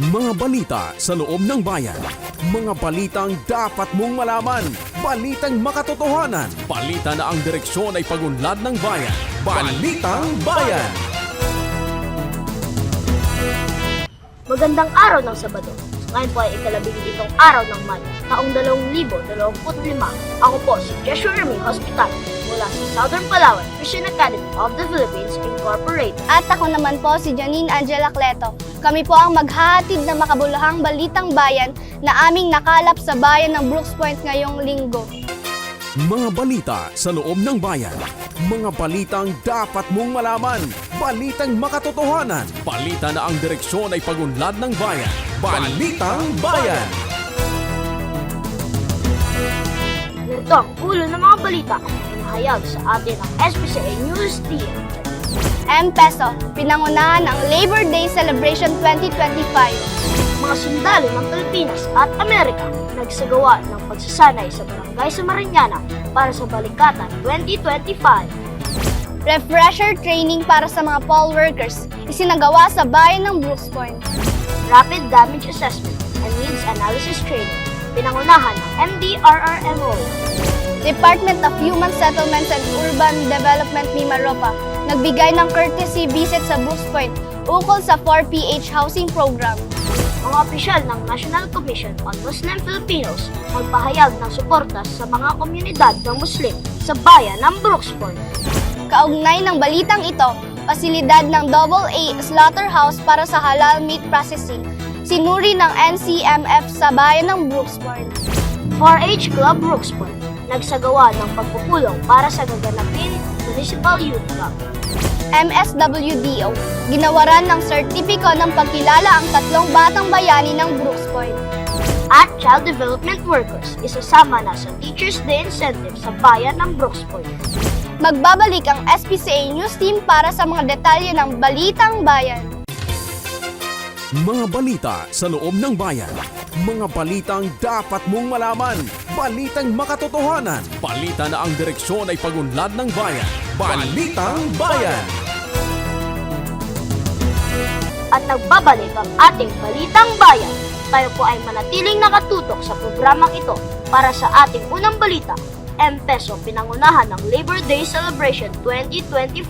Mga balita sa loob ng bayan. Mga balitang dapat mong malaman. Balitang makatotohanan. Balita na ang direksyon ay pagunlad ng bayan. Balitang Bayan! Magandang araw ng Sabado. Ngayon po ay ika-17 araw ng Mayo, taong 2025. Ako po si Joshua Erming Hospital mula sa Southern Palawan Christian Academy of the Philippines Incorporated. At ako naman po si Janine Angela Cleto. Kami po ang maghahatid ng makabuluhang balitang bayan na aming nakalap sa bayan ng Brooks Point ngayong linggo. Mga balita sa loob ng bayan. Mga balitang dapat mong malaman. Balitang makatotohanan. Balita na ang direksyon ay pagunlad ng bayan. Balitang Bayan! Narito ang ulo ng mga balita na hayag sa atin ng SPCA News Team. M-Peso, pinangunahan ang Labor Day Celebration 2025. Mga sundalo ng Pilipinas at Amerika nagsagawa ng pagsasanay sa Barangay sa Mariñana para sa Balikatan 2025. Refresher training para sa mga poll workers, isinagawa sa bayan ng Brooks Point. Rapid Damage Assessment and Needs Analysis Training, pinangunahan ng MDRRMO. Department of Human Settlements and Urban Development Mimaropa, nagbigay ng courtesy visit sa Brooks Point ukol sa 4PH housing program. Mga opisyal ng National Commission on Muslim Filipinos nagpahayag ng suporta sa mga komunidad ng Muslim sa bayan ng Brooks Point. Kaugnay ng balitang ito, pasilidad ng AA Slaughterhouse para sa halal meat processing, sinuri ng NCMF sa bayan ng Brooks Point. 4H Club Brooks Point nagsagawa ng pagpupulong para sa gaganapin Municipal Youth Cup. MSWDO, ginawaran ng sertipiko ng pagkilala ang 3 batang bayani ng Brooks Point. At Child Development Workers, isasama na sa Teachers Day Incentive sa bayan ng Brooks Point. Magbabalik ang SPCA News Team para sa mga detalye ng Balitang Bayan. Mga balita sa loob ng bayan. Mga balitang dapat mong malaman. Balitang makatotohanan. Balita na ang direksyon ay pagunlad ng bayan. Balitang Bayan! At nagbabalik ang ating Balitang Bayan. Tayo po ay manatiling nakatutok sa programang ito para sa ating unang balita. M-Peso pinangunahan ng Labor Day Celebration 2025.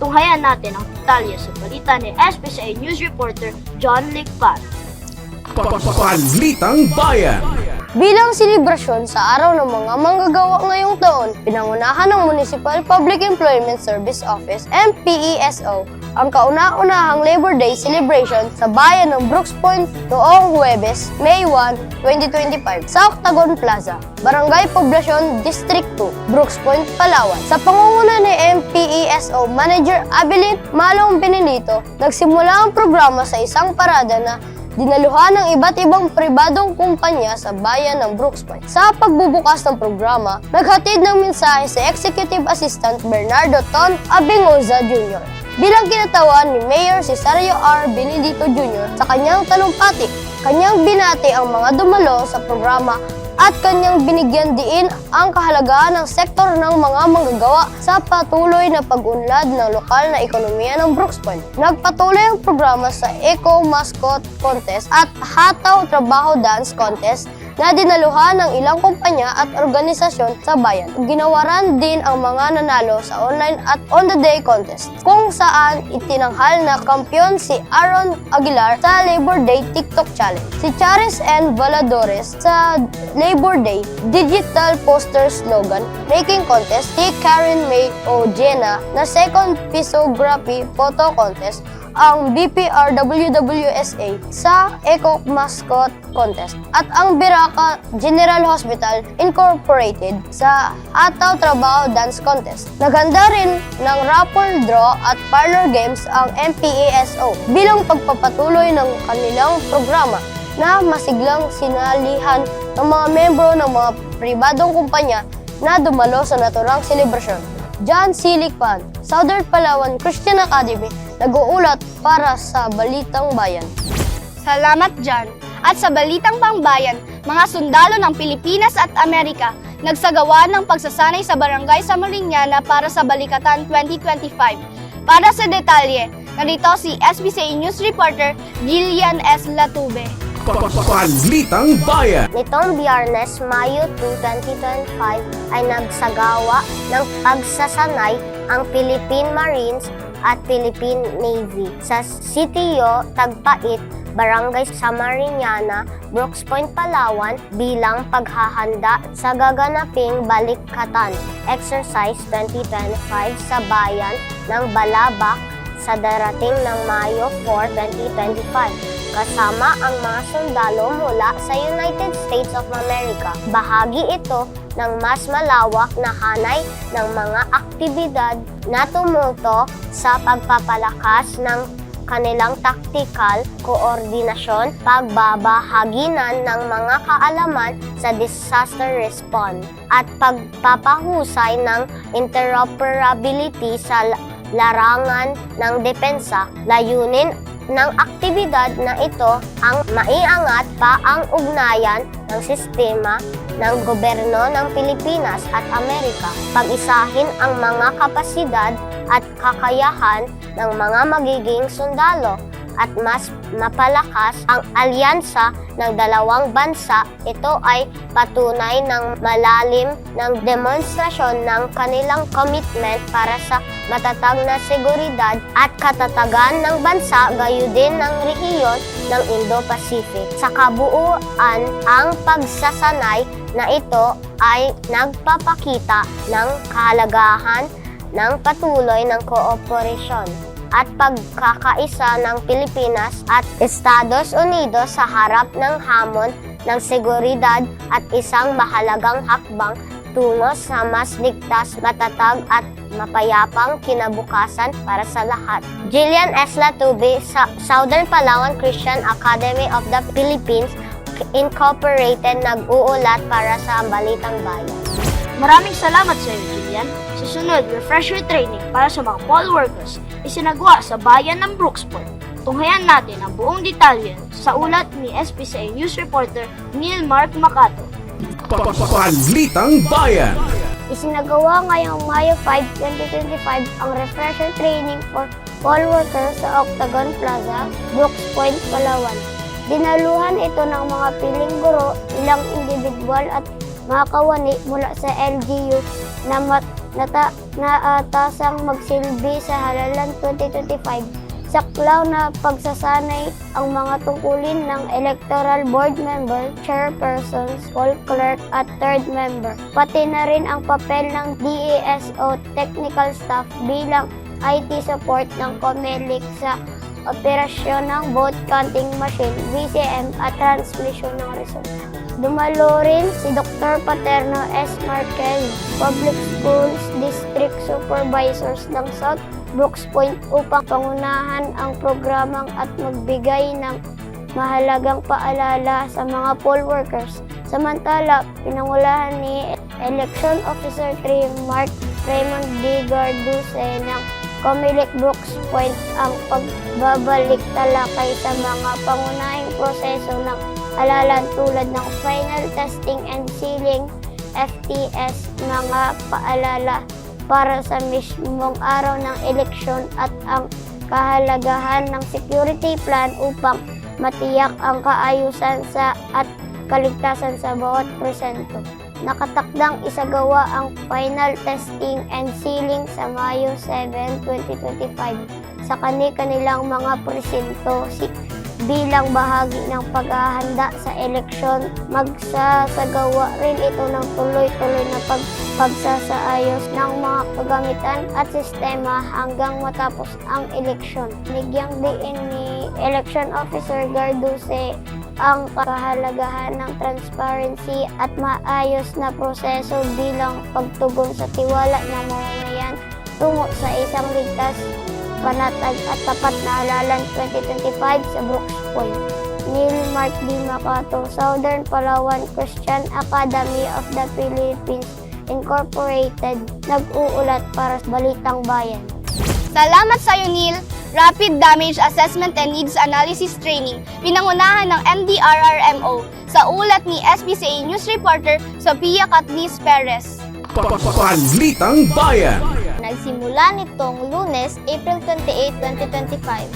Tunghayan natin ang detalye sa balita ni SPCA News Reporter John Ligpan. Balitang Bayan! Bilang selebrasyon sa araw ng mga manggagawa ngayong taon, pinangunahan ng Municipal Public Employment Service Office, MPESO, ang kauna-unahang Labor Day celebration sa bayan ng Brooks Point noong Huwebes, May 1, 2025 sa Octagon Plaza, Barangay Poblacion, District 2, Brooks Point, Palawan. Sa pangunguna ni MPESO Manager Abilin Malong Benedito, nagsimula ang programa sa isang parada na dinaluhan ng iba't ibang pribadong kumpanya sa bayan ng Brooks Point. Sa pagbubukas ng programa, naghatid ng mensahe si Executive Assistant Bernardo Ton Abingoza Jr. Bilang kinatawan ni Mayor Cesario R. Benedito Jr. sa kanyang talumpati, kanyang binati ang mga dumalo sa programa at kanyang binigyan diin ang kahalagahan ng sektor ng mga manggagawa sa patuloy na pag-unlad ng lokal na ekonomiya ng Brooks Point. Nagpatuloy ang programa sa Eco Mascot Contest at Hataw Trabaho Dance Contest na dinaluhan ng ilang kumpanya at organisasyon sa bayan. Ginawaran din ang mga nanalo sa online at on-the-day contest, kung saan itinanghal na kampiyon si Aaron Aguilar sa Labor Day TikTok Challenge, si Charis N. Valadores sa Labor Day Digital Poster Slogan Making Contest, si Karen May Ojena na Second Pisography Photo Contest, ang BPRWWSA sa Eco Mascot Contest at ang Biraca General Hospital Incorporated sa Hataw Trabaho Dance Contest. Naghanda rin ng raffle draw at parlor games ang MPESO bilang pagpapatuloy ng kanilang programa na masiglang sinalihan ng mga membro ng mga pribadong kumpanya na dumalo sa naturang selebrasyon. John C. Ligpan, Southern Palawan Christian Academy, nag-uulat para sa Balitang Bayan. Salamat, John. At sa Balitang Pangbayan, mga sundalo ng Pilipinas at Amerika nagsagawa ng pagsasanay sa Barangay sa Mariñana para sa Balikatan 2025. Para sa detalye, Narito si SBCA News Reporter Gillian S. Latube. Balitang Bayan. Nitong Biyernes, Mayo 2, 2025 ay nagsagawa ng pagsasanay ang Philippine Marines at Philippine Navy sa Sitio Tagpait, Barangay Samariñana, Brooks Point, Palawan bilang paghahanda sa gaganaping Balikatan Exercise 2025 sa bayan ng Balabac sa darating ng Mayo 4, 2025. Kasama ang mga sundalo mula sa United States of America. Bahagi ito ng mas malawak na hanay ng mga aktibidad na tumuto sa pagpapalakas ng kanilang tactical koordinasyon, pagbabahaginan ng mga kaalaman sa disaster response, at pagpapahusay ng interoperability sa larangan ng depensa. Layunin ng aktibidad na ito ang maiangat pa ang ugnayan ng sistema ng gobyerno ng Pilipinas at Amerika, pag-isahin ang mga kapasidad at kakayahan ng mga magiging sundalo, at mas mapalakas ang alyansa ng dalawang bansa. Ito ay patunay ng malalim ng demonstrasyon ng kanilang commitment para sa matatag na seguridad at katatagan ng bansa, gayo din ng rehiyon ng Indo-Pacific. Sa kabuuan, ang pagsasanay na ito ay nagpapakita ng kahalagahan ng patuloy ng kooperasyon at pagkakaisa ng Pilipinas at Estados Unidos sa harap ng hamon ng seguridad at isang mahalagang hakbang tungo sa mas ligtas, matatag at mapayapang kinabukasan para sa lahat. Gillian S. Latube, sa Southern Palawan Christian Academy of the Philippines Incorporated, nag-uulat para sa Balitang Bayan. Maraming salamat sa iyo, Gillian. Susunod, refresher training para sa mga poll workers isinagawa sa bayan ng Brooks Point. Tunghayan natin ang buong detalye sa ulat ni SBCA News Reporter Neil Mark Macato. Balitang Bayan. Isinagawa ngayong Mayo 5, 2025 ang refresher training for poll workers sa Octagon Plaza, Brooks Point, Palawan. Dinaluhan ito ng mga piling guro, ilang individual at mga kawani mula sa LGU na naatasang magsilbi sa halalan 2025. Saklaw na pagsasanay ang mga tungkulin ng Electoral Board Member, Chairpersons, Poll Clerk at Third Member. Pati na rin ang papel ng DASO Technical Staff bilang IT support ng COMELEC sa operasyon ng vote counting machine, VCM at transmission ng resulta. Dumalo rin si Dr. Paterno S. Marquez, Public Schools District Supervisors ng South Brooks Point upang pangunahan ang programang at magbigay ng mahalagang paalala sa mga poll workers. Samantala, pinangulahan ni Election Officer 3 Mark Raymond D. Garduse ng COMELEC Brooks Point ang pagbabalik talakay sa mga pangunahing proseso ng halalan tulad ng final testing and sealing, FTS, mga paalala para sa mismong araw ng eleksyon at ang kahalagahan ng security plan upang matiyak ang kaayusan at kaligtasan sa bawat presento. Nakatakdang isagawa ang final testing and sealing sa Mayo 7, 2025 sa kanilang mga presinto bilang bahagi ng paghahanda sa eleksyon. Magsasagawa rin ito ng tuloy-tuloy na pagsasaayos ng mga kagamitan at sistema hanggang matapos ang eleksyon. Nigyang diin ni Election Officer Garduse ang kahalagahan ng transparency at maayos na proseso bilang pagtugon sa tiwala ng mamamayan tungo sa isang ligtas, panatag at tapat na halalan 2025 sa Brooks Point. Neil Mark D. Macato, Southern Palawan Christian Academy of the Philippines Incorporated, nag-uulat para sa Balitang Bayan. Salamat sa iyo, Neil. Rapid Damage Assessment and Needs Analysis Training, pinangunahan ng MDRRMO sa ulat ni SBCA News Reporter Sophia Catnis Perez. Balitang Bayan. nagsimula nitong Lunes, April 28, 2025.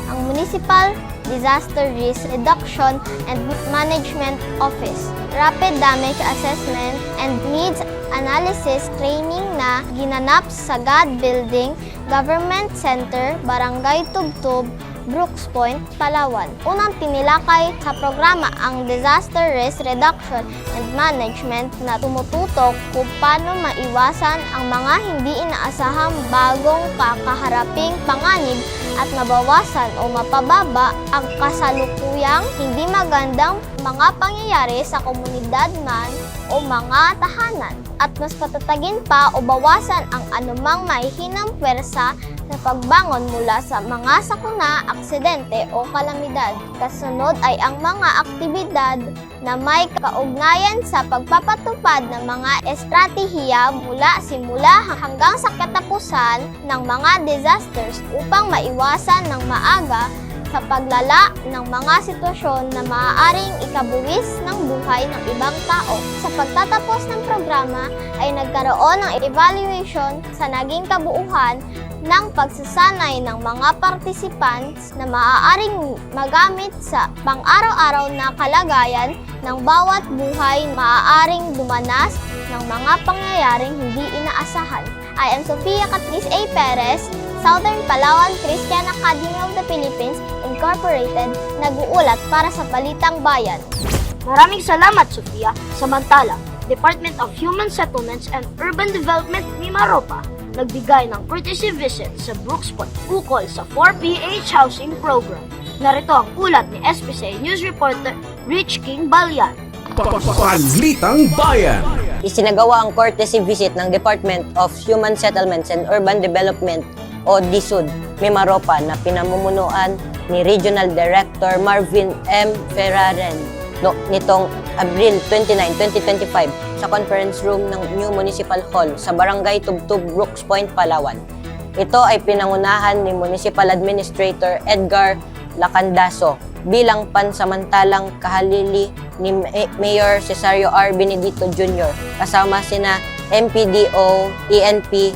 Ang Municipal Disaster Risk Reduction and Management Office, Rapid Damage Assessment and Needs Analysis Training na ginanap sa God Building, Government Center, Barangay Tubtub, Brooks Point, Palawan. Unang tinilakay sa programa ang Disaster Risk Reduction and Management na tumututok kung paano maiwasan ang mga hindi inaasahang bagong kakaharaping panganib at mabawasan o mapababa ang kasalukuyang hindi magandang mga pangyayari sa komunidad man o mga tahanan at mas patatagin pa o bawasan ang anumang mahihinang pwersa sa pagbangon mula sa mga sakuna, aksidente o kalamidad. Kasunod ay ang mga aktibidad na may kaugnayan sa pagpapatupad ng mga estratehiya mula simula hanggang sa katapusan ng mga disasters upang maiwasan ng maaga sa paglala ng mga sitwasyon na maaaring ikabuwis ng buhay ng ibang tao. Sa pagtatapos ng programa ay nagkaroon ng evaluation sa naging kabuuhan ng pagsasanay ng mga participants na maaaring magamit sa pang-araw-araw na kalagayan ng bawat buhay maaaring dumanas ng mga pangyayaring hindi inaasahan. I am Sofia Catrice A. Perez, Southern Palawan Christian Academy of the Philippines, Incorporated, nag-uulat para sa Balitang Bayan. Maraming salamat, Sofia. Samantala, Department of Human Settlements and Urban Development Mimaropa nagbigay ng courtesy visit sa Brooks Point ukol sa 4PH Housing Program. Narito ang ulat ni SPCA News Reporter Rich King Balyan. Balitang Bayan. Isinagawa ang courtesy visit ng Department of Human Settlements and Urban Development o DSUD, Mimaropa na pinamumunuan ni Regional Director Marvin M. Ferraren nitong Abril 29, 2025 sa conference room ng New Municipal Hall sa Barangay Tubtub, Brooks Point, Palawan. Ito ay pinangunahan ni Municipal Administrator Edgar Lacandaso bilang pansamantalang kahalili ni Mayor Cesario R. Benedito Jr. kasama sina MPDO, ENP,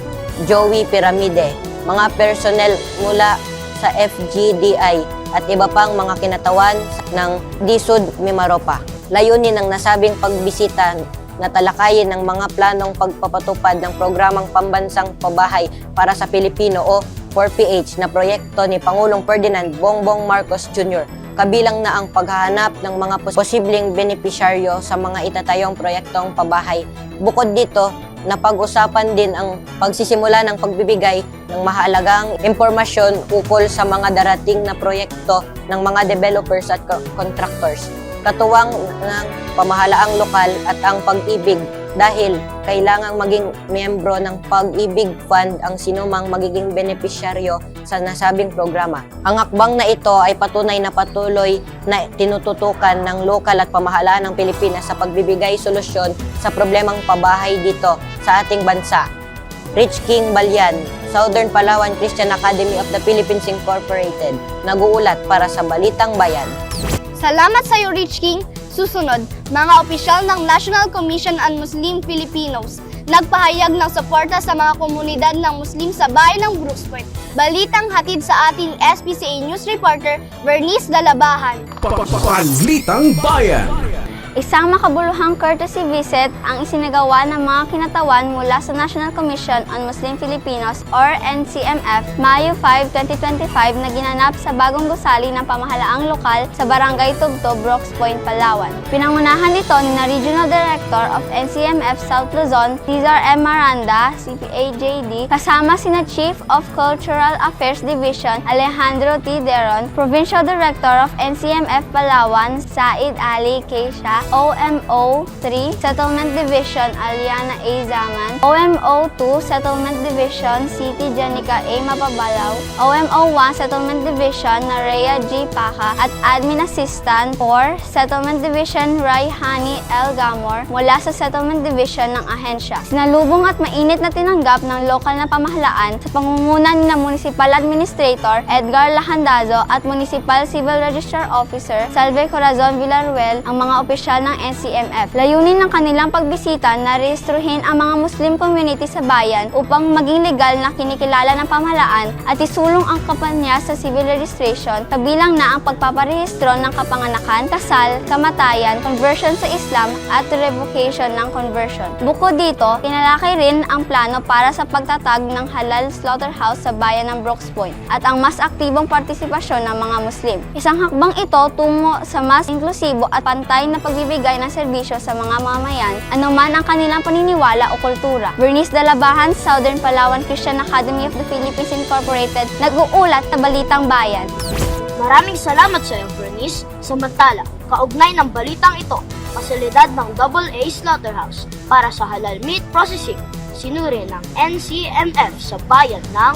Joey Piramide, mga personnel mula sa FGDI at iba pang mga kinatawan ng DSUD Mimaropa. Layunin ng nasabing pagbisita na talakayin ng mga planong pagpapatupad ng programang pambansang pabahay para sa Pilipino o 4PH na proyekto ni Pangulong Ferdinand Bongbong Marcos Jr. Kabilang na ang paghahanap ng mga posibleng benepisyaryo sa mga itatayong proyektong pabahay. Bukod dito, napag-usapan din ang pagsisimula ng pagbibigay ng mahalagang impormasyon ukol sa mga darating na proyekto ng mga developers at contractors. Katuwang ng pamahalaang lokal at ang pag-ibig dahil kailangang maging miyembro ng Pag-ibig Fund ang sinumang magiging benepisyaryo sa nasabing programa. Ang hakbang na ito ay patunay na patuloy na tinututukan ng lokal at pamahalaan ng Pilipinas sa pagbibigay solusyon sa problemang pabahay dito sa ating bansa. Rich King Balyan, Southern Palawan Christian Academy of the Philippines Incorporated, nag-uulat para sa Balitang Bayan. Salamat sa iyo, Rich King. Susunod, mga opisyal ng National Commission on Muslim Filipinos nagpahayag ng suporta sa mga komunidad ng Muslim sa bayan ng Brooks Point. Balitang hatid sa ating SPCA News Reporter Bernice Dalabahan. Balitang Bayan. Isang makabuluhang courtesy visit ang isinagawa ng mga kinatawan mula sa National Commission on Muslim Filipinos or NCMF Mayo 5, 2025 na ginanap sa bagong gusali ng pamahalaang lokal sa Barangay Tubtub, Brooks Point, Palawan. Pinangunahan ito ni Regional Director of NCMF South Luzon, Cesar M. Maranda, CPA-JD, kasama sina Chief of Cultural Affairs Division, Alejandro T. Deron, Provincial Director of NCMF Palawan, Said Ali Keisha, OMO 3 Settlement Division Aliana A. Zaman, OMO 2 Settlement Division City Janica A. Mapabalaw, OMO 1 Settlement Division Narea G. Paca at Admin Assistant 4 Settlement Division Raihani L. Gamor mula sa Settlement Division ng ahensya. Sinalubong at mainit na tinanggap ng lokal na pamahalaan sa pangunguna ni Municipal Administrator Edgar Lacandazo at Municipal Civil Register Officer Salve Corazon Villaruel ang mga opisyal opisyal ng NCMF. Layunin ng kanilang pagbisita na rehistruhin ang mga Muslim community sa bayan upang maging legal na kinikilala ng pamahalaan at isulong ang kampanya sa civil registration, kabilang na ang pagpaparehistro ng kapanganakan, kasal, kamatayan, conversion sa Islam at revocation ng conversion. Bukod dito, tinalakay rin ang plano para sa pagtatag ng halal slaughterhouse sa bayan ng Brooks Point at ang mas aktibong partisipasyon ng mga Muslim. Isang hakbang ito tungo sa mas inklusibo at pantay na pagbibigay ng serbisyo sa mga mamayan, anuman ang kanilang paniniwala o kultura. Bernice Dalabahan, Southern Palawan Christian Academy of the Philippines Incorporated, nag-uulat sa Balitang Bayan. Maraming salamat sa iyo, Bernice. Samantala, kaugnay ng balitang ito, pasilidad ng AA Slaughterhouse para sa halal meat processing, sinuri ng NCMF sa bayan ng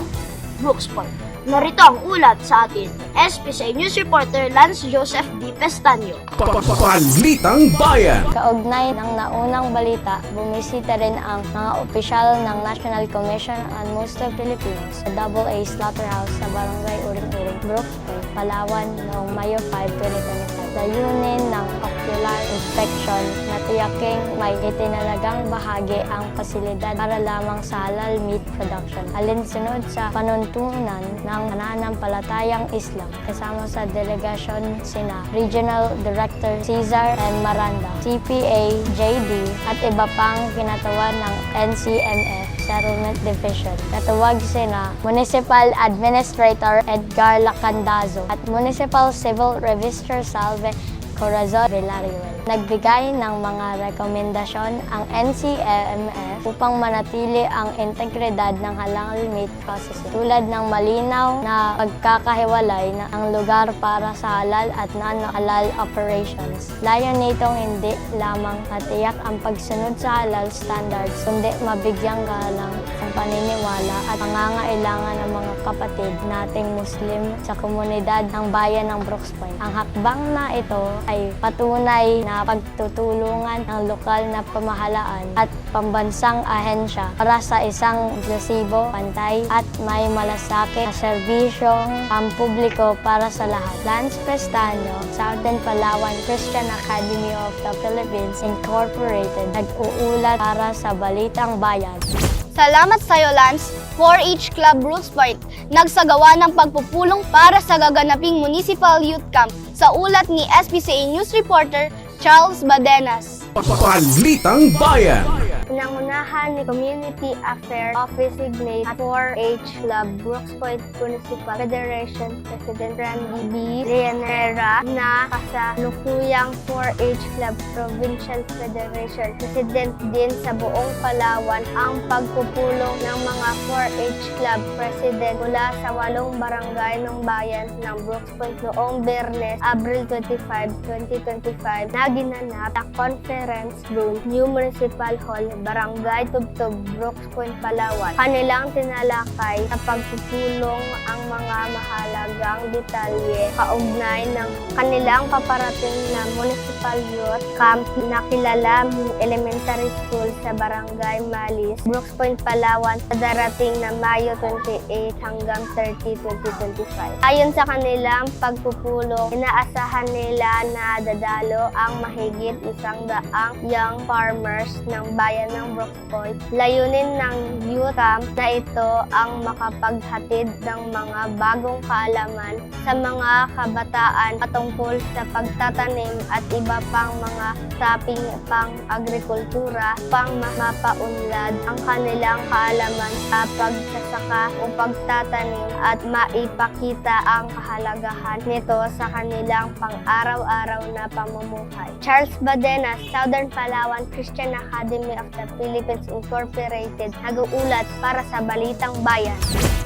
Brooks Point. Narito ang ulat sa atin, SPCA News Reporter Lance Joseph D. Pestaño. Balitang Bayan. Kaugnay ng naunang balita, bumisita rin ang mga opisyal ng National Commission on Muslim Filipinos sa AA Slaughterhouse sa Barangay Uring-Uring, Brooks Point, Palawan noong Mayo 5, 2025. Layunin ng ocular inspection na tiyaking may itinalagang bahagi ang pasilidad para lamang sa halal meat production. Alinsunod sa panuntunan ng pananampalatayang Islam kasama sa delegasyon sina Regional Director Cesar and Maranda, CPA, JD at iba pang kinatawan ng NCMF Settlement Division. Katawag sina Municipal Administrator Edgar Lacandazo at Municipal Civil Register Salve Corazon Villarreal. Nagbigay ng mga rekomendasyon ang NCMF upang manatili ang integridad ng halal meat processing tulad ng malinaw na pagkakahiwalay ng lugar para sa halal at non-halal operations. Layon nitong hindi lamang matiyak ang pagsunod sa halal standards kundi mabigyang galang ang paniniwala at pangangailangan ng mga kapatid nating Muslim sa komunidad ng bayan ng Brooks Point. Ang hakbang na ito ay patunay na pagtutulungan ng lokal na pamahalaan at pambansang ahensya para sa isang inklusibo, pantay at may malasakit na serbisyong pampubliko para sa lahat. Lance Pestaño, Southern Palawan Christian Academy of the Philippines Incorporated, nag-uulat para sa Balitang Bayan. Salamat sa iyo, Lance. 4-H Club Brooks Point, nagsagawa ng pagpupulong para sa gaganaping Municipal Youth Camp sa ulat ni SPCA News Reporter Charles Badenas. Balitang Bayan. Pinangunahan ni Community Affairs Office Signate at 4-H Club Brooks Point Municipal Federation President Randy B. Rianera na kasalukuyang 4-H Club Provincial Federation President din sa buong Palawan ang pagpupulong ng mga 4-H Club President mula sa 8 barangay ng bayan ng Brooks Point noong Biyernes, Abril 25, 2025 na ginanap sa Conference Room, New Municipal Hall, Barangay Tubtub, Brooks Point, Palawan. Kanilang tinalakay sa pagpupulong ang mga mahalagang detalye kaugnay ng kanilang paparating na Municipal Youth Camp na kilala elementary school sa Barangay Malis, Brooks Point, Palawan sa darating na Mayo 28 hanggang 30, 2025. Ayon sa kanilang pagpupulong, inaasahan nila na dadalo ang mahigit 100 young farmers ng bayan ng Brooks Point. Layunin ng youth camp na ito ang makapaghatid ng mga bagong kaalaman sa mga kabataan patungkol sa pagtatanim at iba pang mga saping pang-agrikultura upang mapaunlad ang kanilang kaalaman sa pagsasaka o pagtatanim at maipakita ang kahalagahan nito sa kanilang pang-araw-araw na pamumuhay. Charles Badenas, Southern Palawan Christian Academy of the Philippines Incorporated, nag-uulat para sa Balitang Bayan.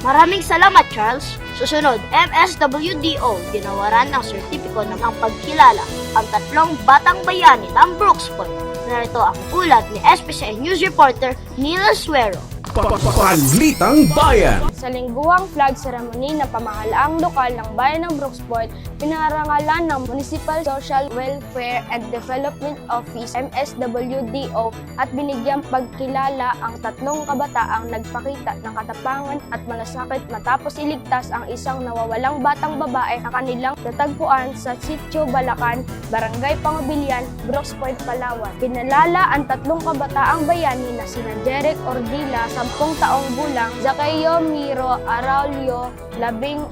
Maraming salamat, Charles. Susunod, MSWDO, ginawaran ng sertipiko ng pagkilala ang 3 batang bayani ng Brooks Point. Narito ang ulat ni SPCA News Reporter Neil Suero. Balitang Bayan. Sa lingguhang flag ceremony na pamahalaang lokal ng bayan ng Brooksport, pinarangalan ng Municipal Social Welfare and Development Office MSWDO at binigyang pagkilala ang 3 kabataang nagpakita ng katapangan at malasakit matapos iligtas ang isang nawawalang batang babae na kanilang natagpuan sa Sitio Balacan, Barangay Pangubilian, Brooksport, Palawan. Pinalala ang 3 kabataang bayani na sina Jeric Ordila, 10 taong gulang, Zacayo Miro Araulio, 11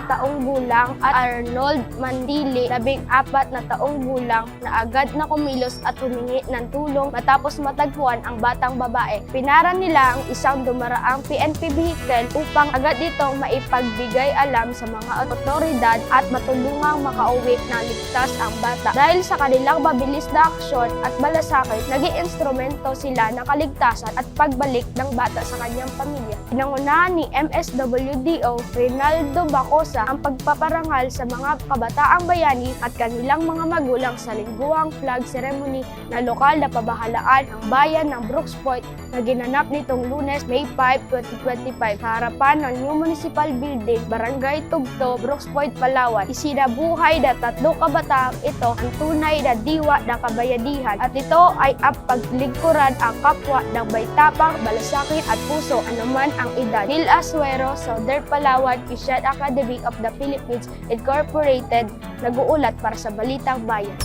taong gulang, at Arnold Mandili, 14 na taong gulang, na agad na kumilos at humingi ng tulong matapos matagpuan ang batang babae. Pinara nila ang isang dumaraang PNP vehicle upang agad itong maipagbigay alam sa mga otoridad at matulungang makauwi na ligtas ang bata. Dahil sa kanilang mabilis na aksyon at malasakit, naging instrumento sila ng kaligtasan at pagbalik ng bata sa kanyang pamilya. Pinangunahan ni MSWDO Rinaldo Bacosa ang pagpaparangal sa mga kabataang bayani at kanilang mga magulang sa lingguhang flag ceremony na lokal na pabahalaan ng bayan ng Brooksport na ginanap nitong Lunes, May 5, 2025 sa harapan ng New Municipal Building, Barangay Tugto, Brooksport, Palawan. Isinabuhay na 3 kabataang ito ang tunay na diwa ng kabayanihan at ito ay ang paglingkuran ang kapwa ng may tapang, malasakit at puso anuman ang edad. Neil Asuero, Southern Palawan Christian Academy of the Philippines Incorporated, nag-uulat para sa Balitang Bayan.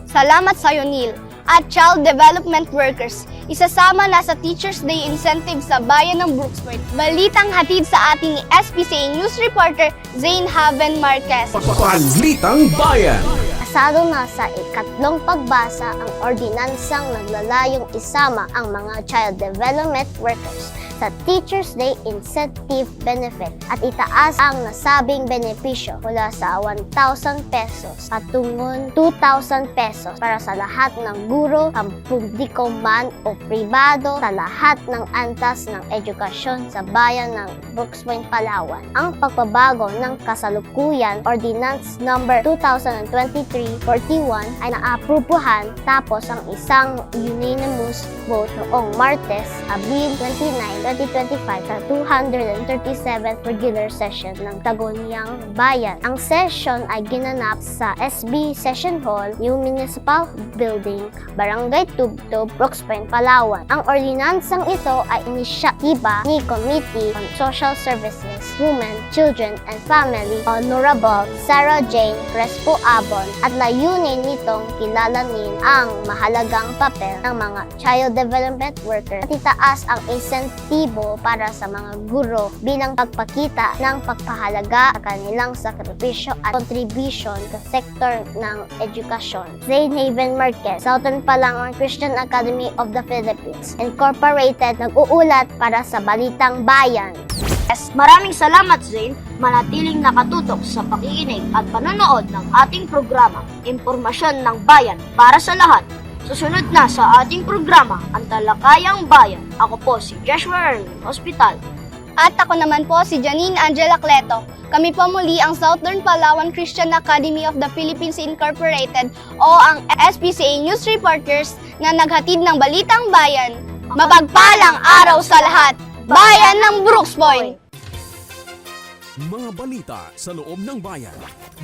Salamat sa iyo, Neil. At Child Development Workers, isasama na sa Teachers Day incentive sa bayan ng Brooksport. Balitang hatid sa ating SPCA News Reporter, Zane Haven Marquez. Balitang Bayan. Asado na sa ikatlong pagbasa ang ordinansang naglalayong isama ang mga child development workers sa Teachers Day Incentive Benefit at itaas ang nasabing benepisyo mula sa 1,000 pesos patungon 2,000 pesos para sa lahat ng guro, publiko man o pribado sa lahat ng antas ng edukasyon sa bayan ng Brooksport, Palawan. Ang pagbabago ng kasalukuyan Ordinance Number 2023-41 ay naaprubuhan tapos ang isang unanimous vote noong Martes, Abril 29, 2025 sa 237th regular session ng Tagoniang Bayan. Ang session ay ginanap sa SB Session Hall, New Municipal Building, Barangay Tugto, Brooksport, Palawan. Ang ordinansang ito ay inisyatiba ni Committee on Social Services, Women, Children, and Family, Honorable Sarah Jane Crespo Abon, at layunin nitong kilalanin ang mahalagang papel ng mga child development workers at itaas ang incentive para sa mga guro bilang pagpakita ng pagpahalaga sa kanilang sakripisyo at contribution sa sektor ng edukasyon. Zane Haven Marquez, Southern Palawan Christian Academy of the Philippines Incorporated, nag-uulat para sa Balitang Bayan. Maraming salamat, Zane. Manatiling nakatutok sa pakikinig at panonood ng ating programa, Impormasyon ng Bayan para sa lahat. Susunod na sa ating programa, Ang Talakayang Bayan. Ako po si Joshua Erwin Hospital. At ako naman po si Janine Angela Cleto. Kami po muli ang Southern Palawan Christian Academy of the Philippines Incorporated o ang SPCA News Reporters na naghatid ng Balitang Bayan. Mapagpalang araw sa lahat! Bayan ng Brooksport! Mga balita sa loob ng bayan.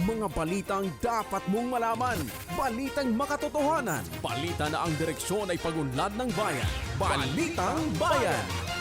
Mga balitang dapat mong malaman. Balitang makatotohanan. Balita na ang direksyon ay pagunlad ng bayan. Balitang Bayan.